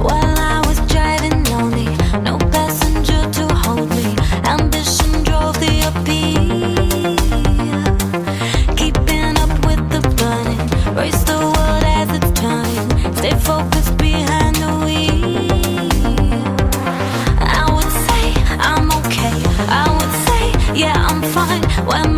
While I was driving lonely, no passenger to hold me. Ambition drove the appeal. Keeping up with the burning, race the world as it's turning. Stay focused behind the wheel. I would say I'm okay. I would say yeah I'm fine. When